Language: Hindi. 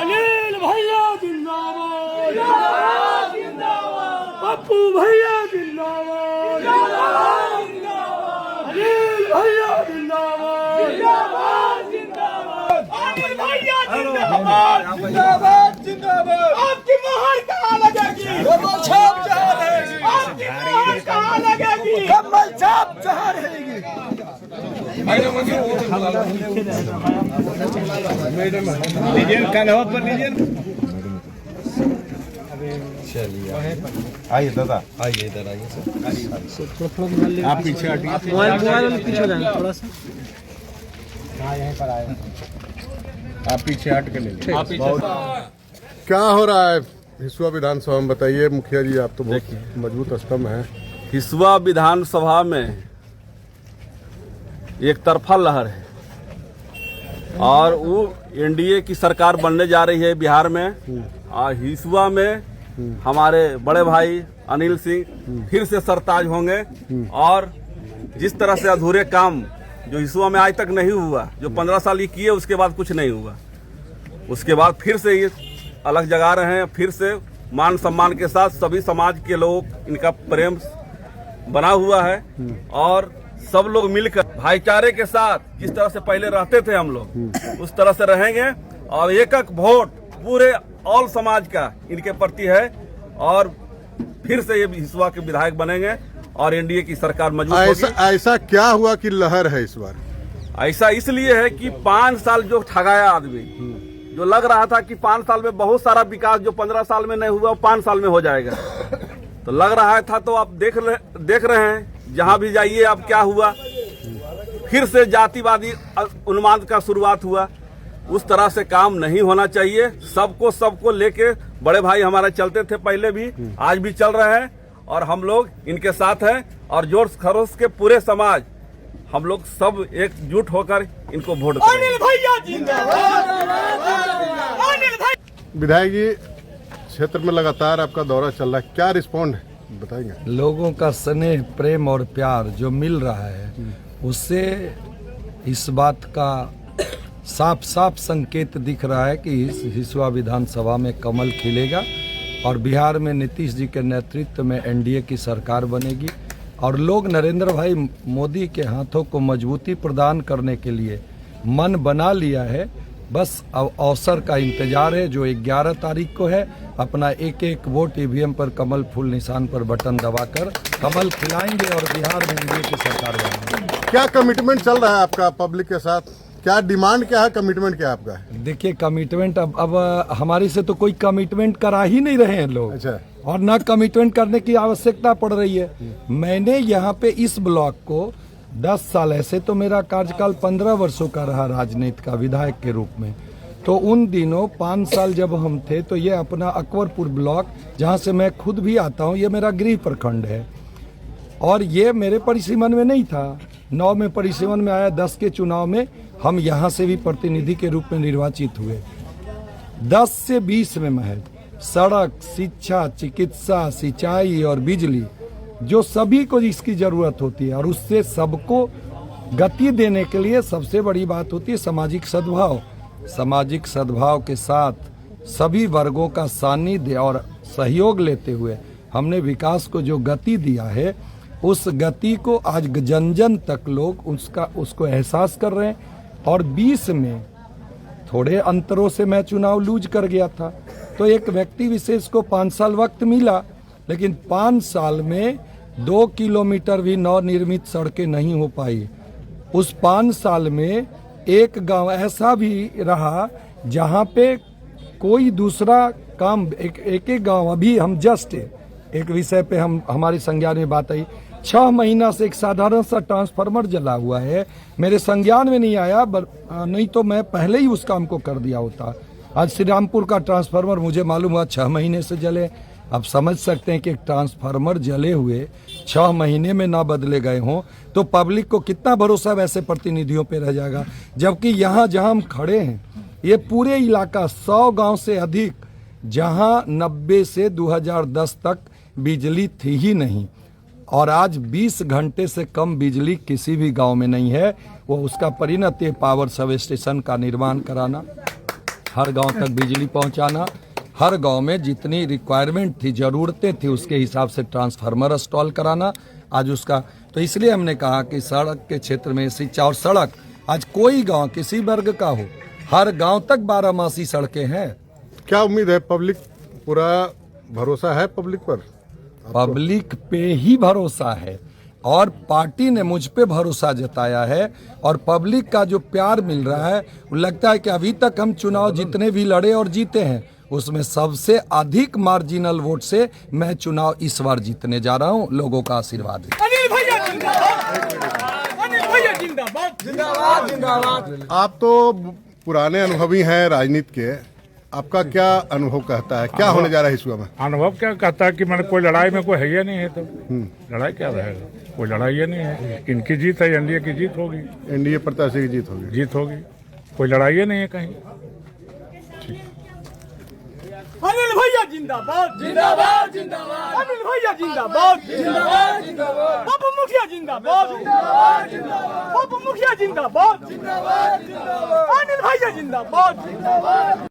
अनिल भैया जिंदाबाद, पप्पू भैया जिंदाबाद, अनिल भैया जिंदाबाद, अनिल भैया जिंदाबाद। आपकी मोहर कहाँ लगेगी? छाप जहाँ रहेगी। आपकी मोहर कहाँ लगेगी? कमल छाप जहाँ रहेगी। लीजिए कानवा पर लीजिए। चलिए आइए दादा, आइए इधर आइए सर। आप पीछे हटिए, मोबाइल पीछे हो जाएंगे थोड़ा सा। हाँ यहीं पर आए, आप पीछे हट के ले लीजिए। क्या हो रहा है हिसुआ विधानसभा में, बताइए मुखिया जी, आप तो बहुत मजबूत स्तंभ हैं। हिसुआ विधानसभा में एक तरफा लहर है और वो एनडीए की सरकार बनने जा रही है बिहार में। और हिसुआ में हमारे बड़े भाई अनिल सिंह फिर से सरताज होंगे और जिस तरह से अधूरे काम जो हिसुआ में आज तक नहीं हुआ, जो 15 साल ये किए उसके बाद कुछ नहीं हुआ, उसके बाद फिर से ये अलग जगा रहे हैं। फिर से मान सम्मान के साथ सभी समाज के लोग, इनका प्रेम बना हुआ है और सब लोग मिलकर भाईचारे के साथ जिस तरह से पहले रहते थे हम लोग, उस तरह से रहेंगे। और एक एक वोट पूरे ऑल समाज का इनके प्रति है और फिर से ये हिसुआ के विधायक बनेंगे और एनडीए की सरकार मजबूत होगी। ऐसा क्या हुआ कि लहर है इस बार? ऐसा इसलिए है कि 5 साल जो ठगाया आदमी, जो लग रहा था कि 5 साल में बहुत सारा विकास जो 15 साल में नहीं हुआ वो 5 साल में हो जाएगा, तो लग रहा था। तो आप देख रहे हैं जहां भी जाइए आप क्या हुआ, फिर से जातिवादी उन्माद का शुरुआत हुआ। उस तरह से काम नहीं होना चाहिए। सबको लेके बड़े भाई हमारे चलते थे पहले भी, आज भी चल रहे हैं और हम लोग इनके साथ हैं और जोर खरोश के पूरे समाज हम लोग सब एकजुट होकर इनको वोट देंगे। अनिल भैया जिंदाबाद। विधायक जी, क्षेत्र में लगातार आपका दौरा चल रहा है, क्या रिस्पॉन्ड है बताएंगे? लोगों का स्नेह, प्रेम और प्यार जो मिल रहा है उससे इस बात का साफ साफ संकेत दिख रहा है कि इस हिसुआ विधानसभा में कमल खिलेगा और बिहार में नीतीश जी के नेतृत्व में एनडीए की सरकार बनेगी और लोग नरेंद्र भाई मोदी के हाथों को मजबूती प्रदान करने के लिए मन बना लिया है। बस अब अवसर का इंतजार है जो 11 तारीख को है। अपना एक एक वोट ईवीएम पर कमल फूल निशान पर बटन दबाकर कमल खिलाएंगे और बिहार में एनडीए की सरकार बनेगी। क्या कमिटमेंट चल रहा है आपका पब्लिक के साथ? क्या डिमांड क्या है, कमिटमेंट क्या आपका है? देखिए कमिटमेंट अब हमारी से तो कोई कमिटमेंट करा ही नहीं रहे हैं लोग। अच्छा। और ना कमिटमेंट करने की आवश्यकता पड़ रही है। मैंने यहाँ पे इस ब्लॉक को 10 साल, ऐसे तो मेरा कार्यकाल 15 वर्षों का रहा राजनीति का विधायक के रूप में, तो उन दिनों 5 साल जब हम थे तो ये अपना अकबरपुर ब्लॉक जहाँ से मैं खुद भी आता हूँ, ये मेरा गृह प्रखंड है और ये मेरे परिसीमन में नहीं था। 9 में परिसीमन में आया, 10 के चुनाव में हम यहाँ से भी प्रतिनिधि के रूप में निर्वाचित हुए। 10 से 20 में महज सड़क, शिक्षा, चिकित्सा, सिंचाई और बिजली जो सभी को इसकी जरूरत होती है और उससे सबको गति देने के लिए सबसे बड़ी बात होती है सामाजिक सद्भाव। सामाजिक सद्भाव के साथ सभी वर्गों का सानिध्य और सहयोग लेते हुए हमने विकास को जो गति दिया है, उस गति को आज जन जन तक लोग उसको एहसास कर रहे हैं। और 20 में थोड़े अंतरों से मैं चुनाव लूज कर गया था, तो एक व्यक्ति विशेष को 5 साल वक्त मिला, लेकिन 5 साल में 2 किलोमीटर भी नवनिर्मित सड़कें नहीं हो पाई। उस 5 साल में एक गांव ऐसा भी रहा जहां पे कोई दूसरा काम, एक गांव, अभी हम जस्ट एक विषय पे हमारे संज्ञान में बात आई, 6 महीना से एक साधारण सा ट्रांसफार्मर जला हुआ है, मेरे संज्ञान में नहीं आया, नहीं तो मैं पहले ही उस काम को कर दिया होता। आज श्री रामपुर का ट्रांसफार्मर मुझे मालूम हुआ 6 महीने से जले। आप समझ सकते हैं कि एक ट्रांसफार्मर जले हुए 6 महीने में ना बदले गए हों तो पब्लिक को कितना भरोसा वैसे प्रतिनिधियों पे रह जाएगा। जबकि यहाँ जहाँ हम खड़े हैं ये पूरे इलाका 100 गांव से अधिक, जहाँ 90 से 2010 तक बिजली थी ही नहीं और आज 20 घंटे से कम बिजली किसी भी गांव में नहीं है। वो उसका परिणत है पावर सब स्टेशन का निर्माण कराना। हर गांव तक बिजली पहुंचाना, हर गांव में जितनी रिक्वायरमेंट थी, जरूरतें थी, उसके हिसाब से ट्रांसफार्मर इंस्टॉल कराना। आज उसका तो इसलिए हमने कहा कि सड़क के क्षेत्र में शिक्षा और सड़क, आज कोई गांव किसी वर्ग का हो, हर गांव तक 12 सड़कें हैं। क्या उम्मीद है? पब्लिक पूरा भरोसा है पब्लिक पर? पब्लिक पे ही भरोसा है और पार्टी ने मुझ पे भरोसा जताया है और पब्लिक का जो प्यार मिल रहा है, लगता है कि अभी तक हम चुनाव जितने भी लड़े और जीते हैं उसमें सबसे अधिक मार्जिनल वोट से मैं चुनाव इस बार जीतने जा रहा हूं। लोगों का आशीर्वाद है। अनिल भैया जिंदाबाद, अनिल भैया जिंदाबाद, जिंदाबाद जिंदाबाद। आप तो पुराने अनुभवी हैं राजनीति के, आपका क्या अनुभव कहता है, क्या होने जा रहा है हिसुआ में? अनुभव क्या कहता है कि मैंने कोई लड़ाई में कोई है ही नहीं है, तो लड़ाई क्या रहेगा? कोई लड़ाई ही नहीं है। इनकी जीत है, एनडीए की जीत होगी, एनडीए प्रत्याशी की जीत होगी, जीत होगी, कोई लड़ाई ही नहीं है कहीं। अनिल भैया जिंदाबाद, जिंदाबाद जिंदाबाद। अनिल भैया जिंदाबाद, जिंदाबाद जिंदाबाद। बाबू मुखिया जिंदाबाद, जिंदाबाद जिंदाबाद। बाबू मुखिया जिंदाबाद, जिंदाबाद जिंदाबाद। अनिल भैया जिंदाबाद, जिंदाबाद।